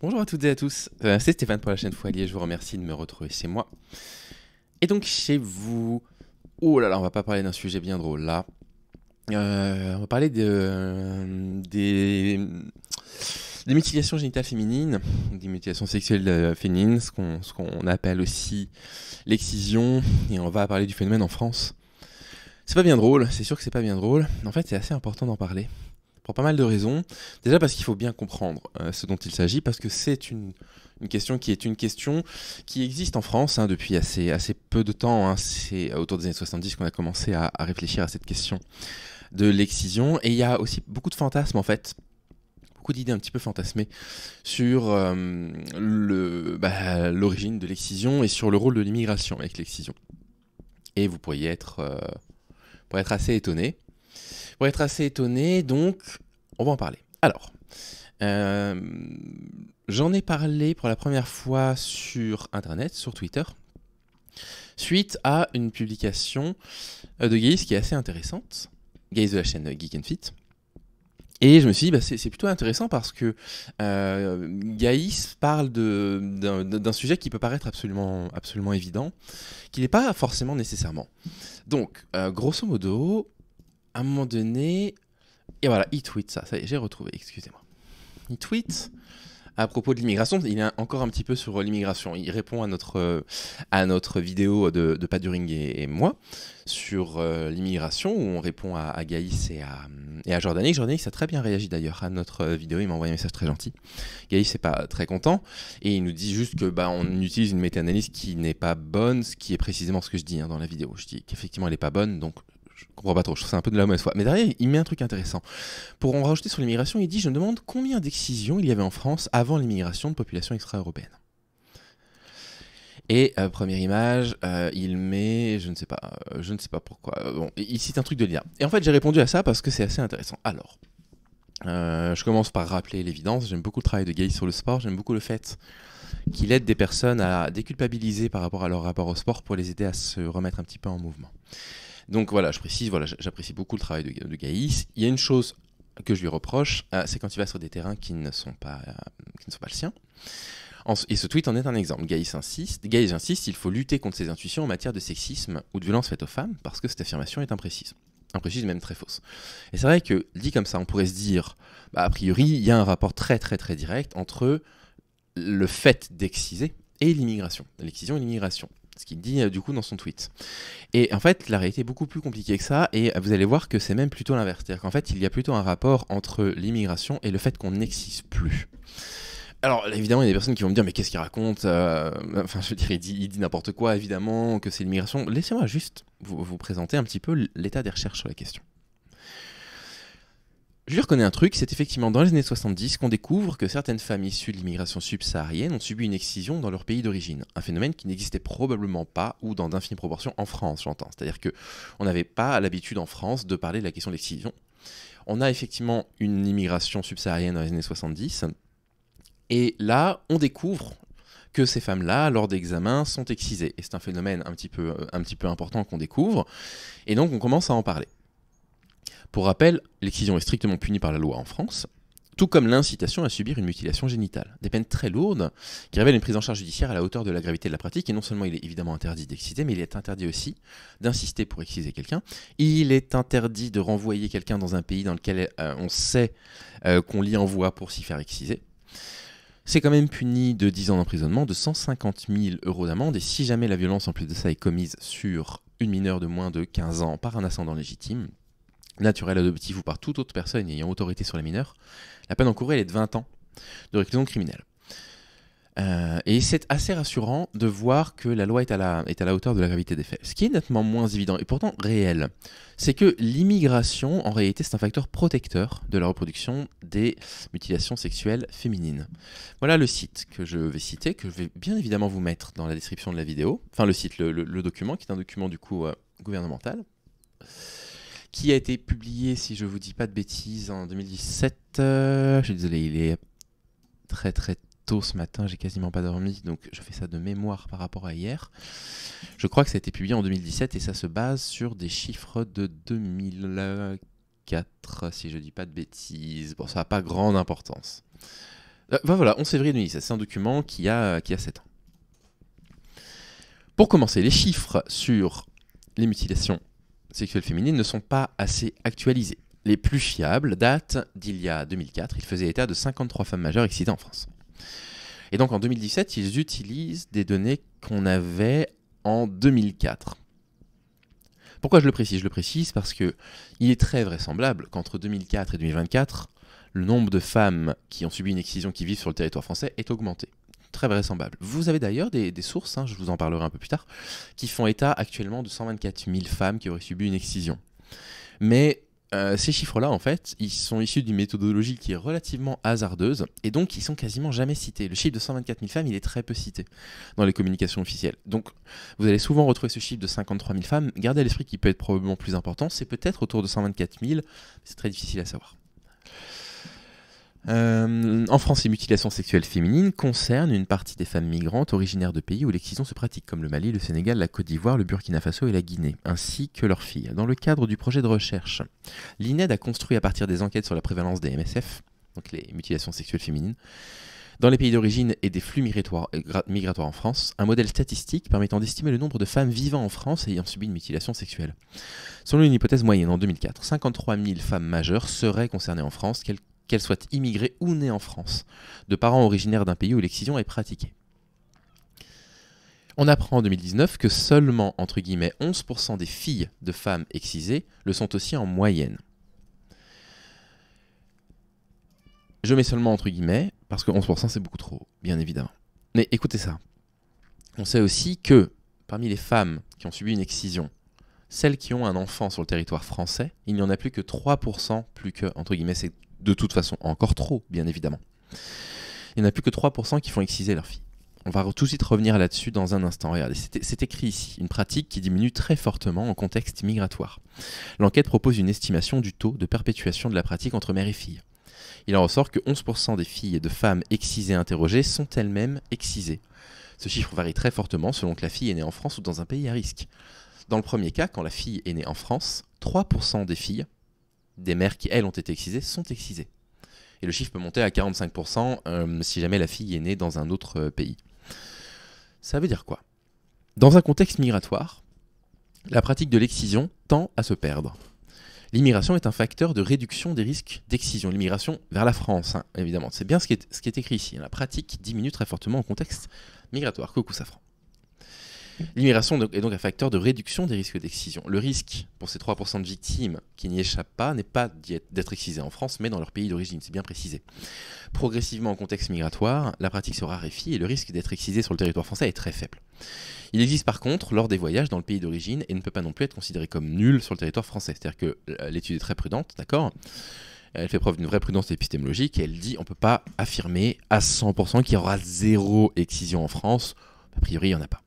Bonjour à toutes et à tous, c'est Stéphane pour la chaîne Foilier, je vous remercie de me retrouver chez moi. Et donc chez vous, oh là là, on va pas parler d'un sujet bien drôle là. On va parler des mutilations génitales féminines, des mutilations sexuelles féminines, ce qu'on appelle aussi l'excision, et on va parler du phénomène en France. C'est pas bien drôle, c'est sûr que c'est pas bien drôle, en fait c'est assez important d'en parler. Pour pas mal de raisons. Déjà parce qu'il faut bien comprendre ce dont il s'agit, parce que c'est une question qui existe en France depuis assez peu de temps. C'est autour des années 70 qu'on a commencé à réfléchir à cette question de l'excision. Et il y a aussi beaucoup de fantasmes en fait, beaucoup d'idées un petit peu fantasmées sur l'origine de l'excision et sur le rôle de l'immigration avec l'excision. Et vous pourriez être assez étonné. Pour être assez étonné, donc, on va en parler. Alors, j'en ai parlé pour la première fois sur Internet, sur Twitter, suite à une publication de Gaïs qui est assez intéressante, Gaïs de la chaîne Geek and Fit. Et je me suis dit, c'est plutôt intéressant parce que Gaïs parle d'un sujet qui peut paraître absolument évident, qui n'est pas forcément nécessairement. Donc, grosso modo, à un moment donné, et voilà, il tweet ça y est, j'ai retrouvé, excusez-moi. Il tweet à propos de l'immigration, il est encore un petit peu sur l'immigration, il répond à notre vidéo de Pat During et moi sur l'immigration, où on répond à Gaïs et à Jordanik. Jordanik a très bien réagi d'ailleurs à notre vidéo, il m'a envoyé un message très gentil. Gaïs n'est pas très content, et il nous dit juste que on utilise une méta-analyse qui n'est pas bonne, ce qui est précisément ce que je dis dans la vidéo. Je dis qu'effectivement elle n'est pas bonne, donc je comprends pas trop, je trouve ça un peu de la mauvaise foi. Mais derrière, il met un truc intéressant. Pour en rajouter sur l'immigration, il dit « Je me demande combien d'excisions il y avait en France avant l'immigration de populations extra-européennes. » Et première image, il met, je ne sais pas pourquoi, bon, il cite un truc de l'IA. Et en fait, j'ai répondu à ça parce que c'est assez intéressant. Alors, je commence par rappeler l'évidence. J'aime beaucoup le travail de Gaïs sur le sport. J'aime beaucoup le fait qu'il aide des personnes à déculpabiliser par rapport à leur rapport au sport pour les aider à se remettre un petit peu en mouvement. Donc voilà, je précise, j'apprécie beaucoup le travail de Gaïs. Il y a une chose que je lui reproche, c'est quand il va sur des terrains qui ne sont pas le sien. Et ce tweet en est un exemple. Gaïs insiste, il faut lutter contre ses intuitions en matière de sexisme ou de violence faite aux femmes, parce que cette affirmation est imprécise. Imprécise, même très fausse. Et c'est vrai que, dit comme ça, on pourrait se dire, a priori, il y a un rapport très très très direct entre le fait d'exciser et l'immigration. L'excision et l'immigration. Ce qu'il dit du coup dans son tweet. Et en fait, la réalité est beaucoup plus compliquée que ça, et vous allez voir que c'est même plutôt l'inverse. C'est-à-dire qu'en fait, il y a plutôt un rapport entre l'immigration et le fait qu'on n'existe plus. Alors, évidemment, il y a des personnes qui vont me dire « Mais qu'est-ce qu'il raconte ?» Enfin, je veux dire, il dit n'importe quoi, évidemment, que c'est l'immigration. Laissez-moi juste vous présenter un petit peu l'état des recherches sur la question. Je lui reconnais un truc, c'est effectivement dans les années 70 qu'on découvre que certaines femmes issues de l'immigration subsaharienne ont subi une excision dans leur pays d'origine. Un phénomène qui n'existait probablement pas, ou dans d'infimes proportions, en France, j'entends. C'est-à-dire qu'on n'avait pas l'habitude en France de parler de la question de l'excision. On a effectivement une immigration subsaharienne dans les années 70, et là, on découvre que ces femmes-là, lors d'examens, sont excisées. Et c'est un phénomène un petit peu important qu'on découvre, et donc on commence à en parler. Pour rappel, l'excision est strictement punie par la loi en France, tout comme l'incitation à subir une mutilation génitale. Des peines très lourdes qui révèlent une prise en charge judiciaire à la hauteur de la gravité de la pratique. Et non seulement il est évidemment interdit d'exciser, mais il est interdit aussi d'insister pour exciser quelqu'un. Il est interdit de renvoyer quelqu'un dans un pays dans lequel on sait qu'on l'y envoie pour s'y faire exciser. C'est quand même puni de 10 ans d'emprisonnement, de 150 000 € d'amende. Et si jamais la violence en plus de ça est commise sur une mineure de moins de 15 ans par un ascendant légitime, naturel, adoptif ou par toute autre personne ayant autorité sur les mineurs, la peine encourue elle est de 20 ans de réclusion criminelle. Et c'est assez rassurant de voir que la loi est à la hauteur de la gravité des faits. Ce qui est nettement moins évident et pourtant réel, c'est que l'immigration, en réalité, c'est un facteur protecteur de la reproduction des mutilations sexuelles féminines. Voilà le site que je vais citer, que je vais bien évidemment vous mettre dans la description de la vidéo. Enfin, le site, le document, qui est un document du coup gouvernemental, qui a été publié, si je vous dis pas de bêtises, en 2017. Je suis désolé, il est très très tôt ce matin, j'ai quasiment pas dormi, donc je fais ça de mémoire par rapport à hier. Je crois que ça a été publié en 2017 et ça se base sur des chiffres de 2004, si je dis pas de bêtises. Bon, ça n'a pas grande importance. Voilà, 11 février 2017, c'est un document qui a 7 ans. Pour commencer, les chiffres sur les mutilations sexuelles féminines ne sont pas assez actualisés. Les plus fiables datent d'il y a 2004, ils faisaient état de 53 femmes majeures excitées en France. Et donc en 2017, ils utilisent des données qu'on avait en 2004. Pourquoi je le précise ? Je le précise parce qu'il est très vraisemblable qu'entre 2004 et 2024, le nombre de femmes qui ont subi une excision qui vivent sur le territoire français est augmenté. Très vraisemblable. Vous avez d'ailleurs des sources, je vous en parlerai un peu plus tard, qui font état actuellement de 124 000 femmes qui auraient subi une excision. Mais ces chiffres-là, en fait, ils sont issus d'une méthodologie qui est relativement hasardeuse et donc ils sont quasiment jamais cités. Le chiffre de 124 000 femmes, il est très peu cité dans les communications officielles. Donc vous allez souvent retrouver ce chiffre de 53 000 femmes. Gardez à l'esprit qu'il peut être probablement plus important. C'est peut-être autour de 124 000. C'est très difficile à savoir. En France, les mutilations sexuelles féminines concernent une partie des femmes migrantes originaires de pays où l'excision se pratique, comme le Mali, le Sénégal, la Côte d'Ivoire, le Burkina Faso et la Guinée, ainsi que leurs filles. Dans le cadre du projet de recherche, l'INED a construit à partir des enquêtes sur la prévalence des MSF, donc les mutilations sexuelles féminines, dans les pays d'origine et des flux migratoires en France, un modèle statistique permettant d'estimer le nombre de femmes vivant en France ayant subi une mutilation sexuelle. Selon une hypothèse moyenne, en 2004, 53 000 femmes majeures seraient concernées en France, qu'elles soient immigrées ou nées en France, de parents originaires d'un pays où l'excision est pratiquée. On apprend en 2019 que seulement, entre guillemets, 11% des filles de femmes excisées le sont aussi en moyenne. Je mets seulement entre guillemets, parce que 11% c'est beaucoup trop, bien évidemment. Mais écoutez ça. On sait aussi que, parmi les femmes qui ont subi une excision, celles qui ont un enfant sur le territoire français, il n'y en a plus que 3%, plus que, entre guillemets, c'est de toute façon encore trop, bien évidemment. Il n'y en a plus que 3% qui font exciser leur fille. On va tout de suite revenir là-dessus dans un instant. Regardez, c'est écrit ici, une pratique qui diminue très fortement en contexte migratoire. L'enquête propose une estimation du taux de perpétuation de la pratique entre mère et fille. Il en ressort que 11% des filles et de femmes excisées interrogées sont elles-mêmes excisées. Ce chiffre varie très fortement selon que la fille est née en France ou dans un pays à risque. Dans le premier cas, quand la fille est née en France, 3% des filles, des mères qui, elles, ont été excisées, sont excisées. Et le chiffre peut monter à 45% si jamais la fille est née dans un autre pays. Ça veut dire quoi ? Dans un contexte migratoire, la pratique de l'excision tend à se perdre. L'immigration est un facteur de réduction des risques d'excision. L'immigration vers la France, évidemment. C'est bien ce qui est écrit ici. La pratique diminue très fortement en contexte migratoire. Coucou Safran. L'immigration est donc un facteur de réduction des risques d'excision. Le risque pour ces 3% de victimes qui n'y échappent pas n'est pas d'être excisées en France, mais dans leur pays d'origine, c'est bien précisé. Progressivement, en contexte migratoire, la pratique se raréfie et le risque d'être excisé sur le territoire français est très faible. Il existe par contre lors des voyages dans le pays d'origine et ne peut pas non plus être considéré comme nul sur le territoire français. C'est-à-dire que l'étude est très prudente, d'accord ? Elle fait preuve d'une vraie prudence épistémologique et elle dit on ne peut pas affirmer à 100% qu'il y aura zéro excision en France. A priori, il n'y en a pas.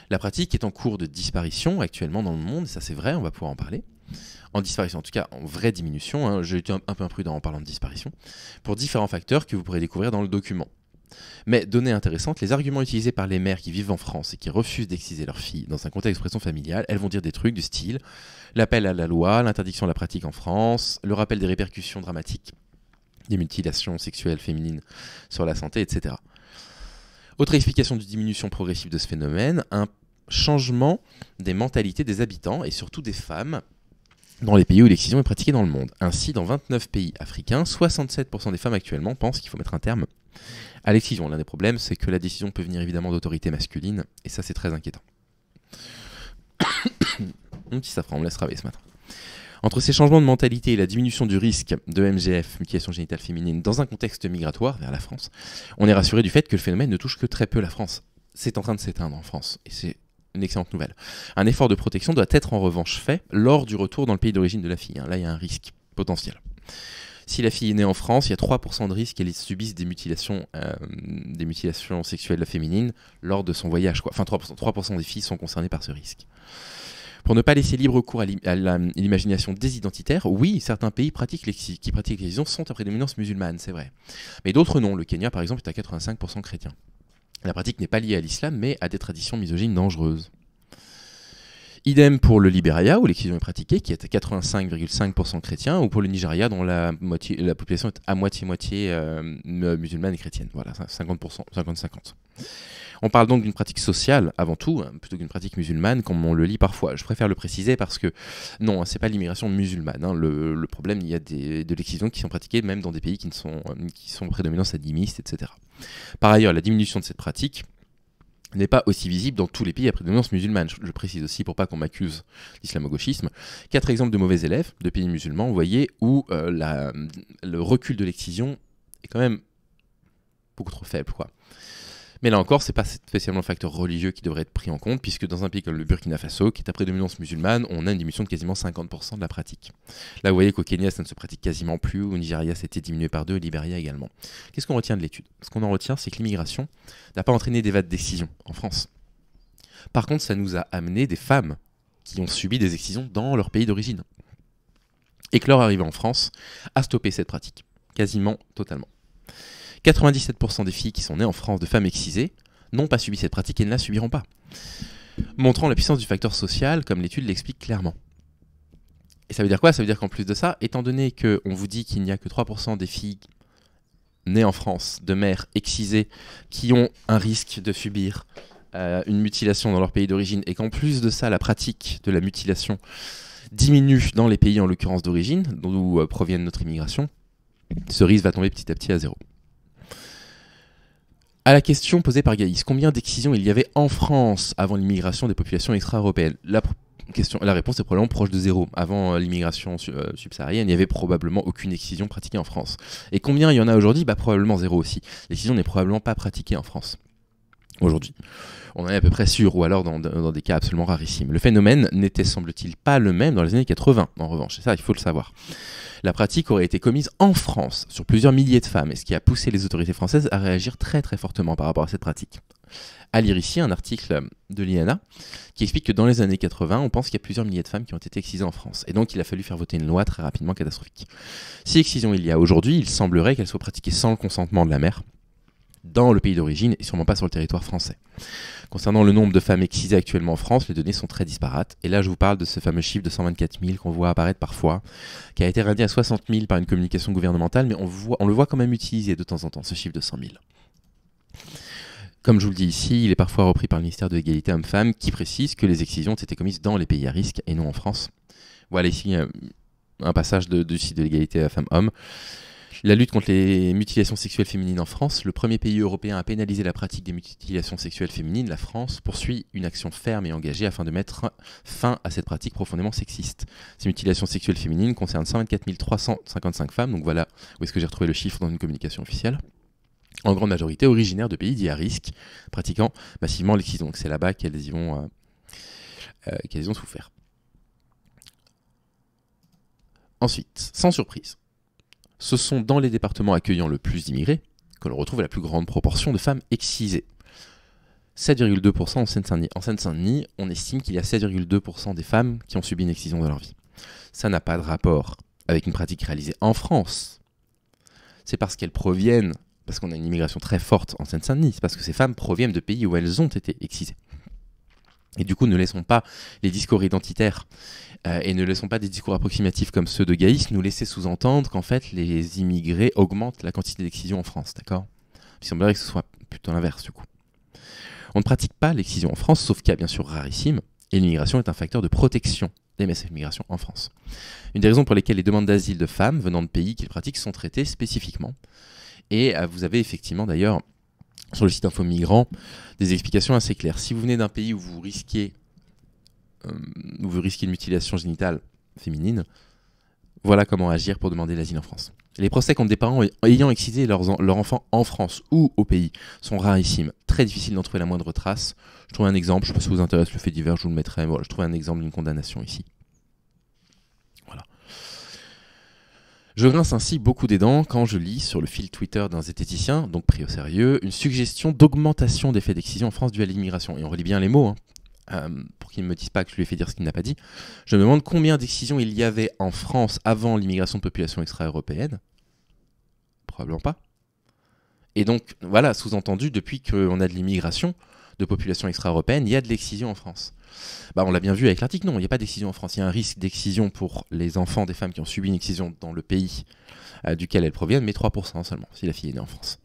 La pratique est en cours de disparition actuellement dans le monde, et ça c'est vrai, on va pouvoir en parler. En disparition, en tout cas en vraie diminution, j'ai été un peu imprudent en parlant de disparition, pour différents facteurs que vous pourrez découvrir dans le document. Mais, donnée intéressante, les arguments utilisés par les mères qui vivent en France et qui refusent d'exciser leurs filles dans un contexte d'expression familiale, elles vont dire des trucs du style l'appel à la loi, l'interdiction de la pratique en France, le rappel des répercussions dramatiques des mutilations sexuelles féminines sur la santé, etc. Autre explication de diminution progressive de ce phénomène, un changement des mentalités des habitants et surtout des femmes dans les pays où l'excision est pratiquée dans le monde. Ainsi, dans 29 pays africains, 67% des femmes actuellement pensent qu'il faut mettre un terme à l'excision. L'un des problèmes, c'est que la décision peut venir évidemment d'autorités masculines, et ça c'est très inquiétant. Mon petit Safran, on me laisse travailler ce matin. Entre ces changements de mentalité et la diminution du risque de MGF, mutilation génitale féminine, dans un contexte migratoire vers la France, on est rassuré du fait que le phénomène ne touche que très peu la France. C'est en train de s'éteindre en France, et c'est une excellente nouvelle. Un effort de protection doit être en revanche fait lors du retour dans le pays d'origine de la fille. Là, il y a un risque potentiel. Si la fille est née en France, il y a 3% de risque qu'elle subisse des mutilations sexuelles féminines lors de son voyage. Enfin, 3% des filles sont concernées par ce risque. Pour ne pas laisser libre cours à l'imagination des identitaires, oui, certains pays qui pratiquent l'excision sont à prédominance musulmane, c'est vrai. Mais d'autres non. Le Kenya, par exemple, est à 85% chrétien. La pratique n'est pas liée à l'islam, mais à des traditions misogynes dangereuses. Idem pour le Libéria, où l'excision est pratiquée, qui est à 85,5% chrétien, ou pour le Nigeria, dont la population est à moitié-moitié musulmane et chrétienne. Voilà, 50%, 50-50. On parle donc d'une pratique sociale, avant tout, plutôt qu'une pratique musulmane, comme on le lit parfois. Je préfère le préciser parce que, non, c'est pas l'immigration musulmane. Le problème, il y a de l'excision qui sont pratiquées même dans des pays qui sont prédominants animistes, etc. Par ailleurs, la diminution de cette pratique n'est pas aussi visible dans tous les pays à prédominance musulmane. Je précise aussi pour pas qu'on m'accuse d'islamo-gauchisme. 4 exemples de mauvais élèves de pays musulmans, vous voyez, où le recul de l'excision est quand même beaucoup trop faible, quoi. Mais là encore, c'est pas spécialement le facteur religieux qui devrait être pris en compte, puisque dans un pays comme le Burkina Faso, qui est à prédominance musulmane, on a une diminution de quasiment 50% de la pratique. Là, vous voyez qu'au Kenya, ça ne se pratique quasiment plus, au Nigeria, c'était diminué par 2, au Libéria également. Qu'est-ce qu'on retient de l'étude? Ce qu'on en retient, c'est que l'immigration n'a pas entraîné des vagues d'excision en France. Par contre, ça nous a amené des femmes qui ont subi des excisions dans leur pays d'origine. Et que leur arrivée en France a stoppé cette pratique, quasiment totalement. 97% des filles qui sont nées en France de femmes excisées n'ont pas subi cette pratique et ne la subiront pas. Montrant la puissance du facteur social, comme l'étude l'explique clairement. Et ça veut dire quoi? Ça veut dire qu'en plus de ça, étant donné qu'on vous dit qu'il n'y a que 3% des filles nées en France de mères excisées qui ont un risque de subir une mutilation dans leur pays d'origine, et qu'en plus de ça, la pratique de la mutilation diminue dans les pays en l'occurrence d'origine, d'où proviennent notre immigration, ce risque va tomber petit à petit à zéro. À la question posée par Gaïs, combien d'excisions il y avait en France avant l'immigration des populations extra-européennes? La réponse est probablement proche de zéro. Avant l'immigration subsaharienne, il n'y avait probablement aucune excision pratiquée en France. Et combien il y en a aujourd'hui? Probablement zéro aussi. L'excision n'est probablement pas pratiquée en France aujourd'hui. On en est à peu près sûr, ou alors dans des cas absolument rarissimes. Le phénomène n'était, semble-t-il, pas le même dans les années 80, en revanche. C'est ça, il faut le savoir. La pratique aurait été commise en France sur plusieurs milliers de femmes, et ce qui a poussé les autorités françaises à réagir très très fortement par rapport à cette pratique. À lire ici un article de l'INA qui explique que dans les années 80, on pense qu'il y a plusieurs milliers de femmes qui ont été excisées en France. Et donc il a fallu faire voter une loi très rapidement catastrophique. Si excision il y a aujourd'hui, il semblerait qu'elle soit pratiquée sans le consentement de la mère, dans le pays d'origine et sûrement pas sur le territoire français. Concernant le nombre de femmes excisées actuellement en France, les données sont très disparates. Et là, je vous parle de ce fameux chiffre de 124 000 qu'on voit apparaître parfois, qui a été réduit à 60 000 par une communication gouvernementale, mais on le voit quand même utilisé de temps en temps, ce chiffre de 100 000. Comme je vous le dis ici, il est parfois repris par le ministère de l'Égalité Hommes-Femmes, qui précise que les excisions ont été commises dans les pays à risque et non en France. Voilà ici un passage du site de l'égalité femmes-hommes. La lutte contre les mutilations sexuelles féminines en France, le premier pays européen à pénaliser la pratique des mutilations sexuelles féminines, la France, poursuit une action ferme et engagée afin de mettre fin à cette pratique profondément sexiste. Ces mutilations sexuelles féminines concernent 124 355 femmes, donc voilà où est-ce que j'ai retrouvé le chiffre dans une communication officielle, en grande majorité originaires de pays dits à risque, pratiquant massivement l'excision. Donc c'est là-bas qu'elles y ont souffert. Ensuite, sans surprise, ce sont dans les départements accueillant le plus d'immigrés que l'on retrouve la plus grande proportion de femmes excisées. 7,2% en Seine-Saint-Denis. En Seine-Saint-Denis, on estime qu'il y a 7,2% des femmes qui ont subi une excision dans leur vie. Ça n'a pas de rapport avec une pratique réalisée en France. C'est parce qu'elles proviennent, parce qu'on a une immigration très forte en Seine-Saint-Denis, c'est parce que ces femmes proviennent de pays où elles ont été excisées. Et du coup, ne laissons pas les discours identitaires et ne laissons pas des discours approximatifs comme ceux de Gaïs nous laisser sous-entendre qu'en fait, les immigrés augmentent la quantité d'excision en France, d'accord? Il semblerait que ce soit plutôt l'inverse, du coup. On ne pratique pas l'excision en France, sauf cas bien sûr rarissime, et l'immigration est un facteur de protection des MSF Migration en France. Une des raisons pour lesquelles les demandes d'asile de femmes venant de pays qui le pratiquent sont traitées spécifiquement. Et vous avez effectivement d'ailleurs sur le site Info Migrants des explications assez claires. Si vous venez d'un pays où vous risquez une mutilation génitale féminine, voilà comment agir pour demander l'asile en France. Les procès contre des parents ayant excisé leur enfant en France ou au pays sont rarissimes. Très difficile d'en trouver la moindre trace. Je trouve un exemple, je ne sais pas si ça vous intéresse le fait divers, je vous le mettrai. Voilà, je trouve un exemple d'une condamnation ici. Voilà. Je grince ainsi beaucoup des dents quand je lis sur le fil Twitter d'un zététicien, donc pris au sérieux, une suggestion d'augmentation des faits d'excision en France due à l'immigration. Et on relit bien les mots, pour qu'il ne me dise pas que je lui ai fait dire ce qu'il n'a pas dit. Je me demande combien d'excisions il y avait en France avant l'immigration de population extra-européenne. Probablement pas. Et donc, voilà, sous-entendu, depuis qu'on a de l'immigration, de population extra-européenne, il y a de l'excision en France. Bah, on l'a bien vu avec l'article, non, il n'y a pas d'excision en France. Il y a un risque d'excision pour les enfants des femmes qui ont subi une excision dans le pays duquel elles proviennent, mais 3% seulement, si la fille est née en France.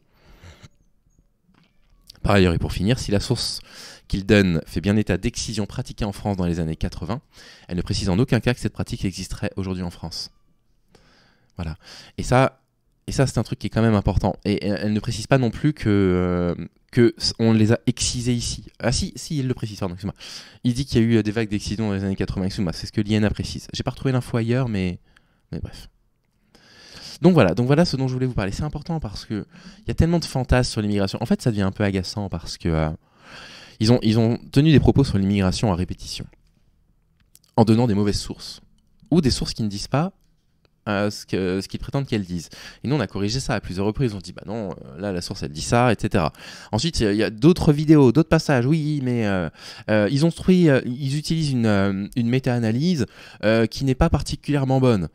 Par ailleurs, et pour finir, si la source qu'il donne fait bien état d'excision pratiquée en France dans les années 80, elle ne précise en aucun cas que cette pratique existerait aujourd'hui en France. Voilà. Et ça c'est un truc qui est quand même important. Et elle ne précise pas non plus que on les a excisés ici. Ah si, il le précise, pardon, excuse-moi. Il dit qu'il y a eu des vagues d'excision dans les années 80, excuse-moi, c'est ce que l'INA précise. J'ai pas retrouvé l'info ailleurs, mais bref. Donc voilà ce dont je voulais vous parler. C'est important parce qu'il y a tellement de fantasmes sur l'immigration. En fait, ça devient un peu agaçant parce que ils ont tenu des propos sur l'immigration à répétition, en donnant des mauvaises sources, ou des sources qui ne disent pas ce qu'ils prétendent qu'elles disent. Et nous, on a corrigé ça à plusieurs reprises. On se dit, bah non, là, la source, elle dit ça, etc. Ensuite, il y a d'autres vidéos, d'autres passages. Oui, mais ils utilisent une méta-analyse qui n'est pas particulièrement bonne.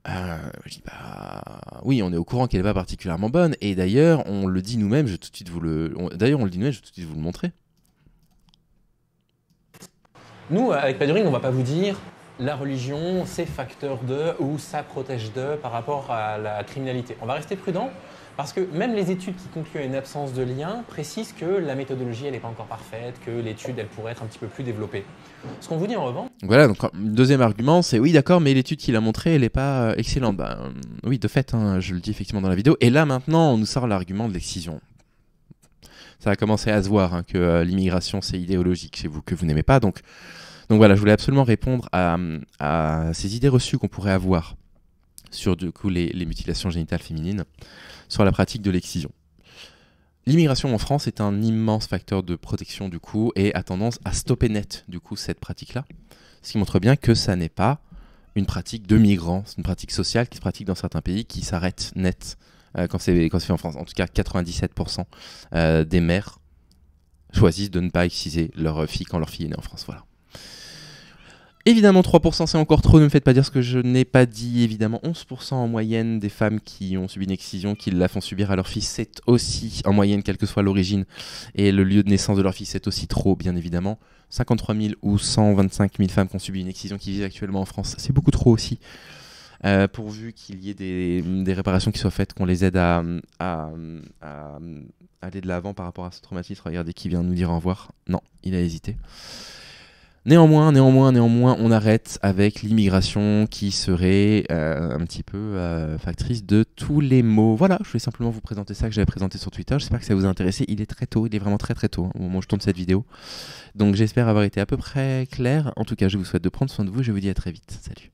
Je dis, bah oui, on est au courant qu'elle n'est pas particulièrement bonne. Et d'ailleurs, on le dit nous-mêmes. Je vais tout de suite vous le montrer. Nous, avec Paduring, on va pas vous dire la religion, c'est facteur de ou ça protège de par rapport à la criminalité. On va rester prudent parce que même les études qui concluent à une absence de lien précisent que la méthodologie, elle n'est pas encore parfaite, que l'étude, elle pourrait être un petit peu plus développée. Ce qu'on vous dit en revanche... Voilà, donc deuxième argument, c'est oui, d'accord, mais l'étude qu'il a montrée, elle n'est pas excellente. Oui, de fait, je le dis effectivement dans la vidéo. Et là, maintenant, on nous sort l'argument de l'excision. Ça a commencé à se voir que l'immigration, c'est idéologique chez vous, que vous n'aimez pas. Donc voilà, je voulais absolument répondre à ces idées reçues qu'on pourrait avoir sur du coup les mutilations génitales féminines, sur la pratique de l'excision. L'immigration en France est un immense facteur de protection du coup et a tendance à stopper net du coup cette pratique-là, ce qui montre bien que ça n'est pas une pratique de migrants, c'est une pratique sociale qui se pratique dans certains pays qui s'arrête net quand c'est fait en France. En tout cas, 97% des mères choisissent de ne pas exciser leur fille quand leur fille est née en France. Voilà. Évidemment, 3% c'est encore trop, ne me faites pas dire ce que je n'ai pas dit. Évidemment, 11% en moyenne des femmes qui ont subi une excision, qui la font subir à leur fille, c'est aussi, en moyenne, quelle que soit l'origine et le lieu de naissance de leur fille, c'est aussi trop, bien évidemment. 53 000 ou 125 000 femmes qui ont subi une excision qui vivent actuellement en France, c'est beaucoup trop aussi. Pourvu qu'il y ait des réparations qui soient faites, qu'on les aide à aller de l'avant par rapport à ce traumatisme. Regardez qui vient de nous dire au revoir. Non, il a hésité. Néanmoins, on arrête avec l'immigration qui serait un petit peu factrice de tous les maux. Voilà, je voulais simplement vous présenter ça que j'avais présenté sur Twitter. J'espère que ça vous a intéressé. Il est très tôt, il est vraiment très très tôt au moment où je tourne cette vidéo. Donc j'espère avoir été à peu près clair. En tout cas, je vous souhaite de prendre soin de vous et je vous dis à très vite. Salut.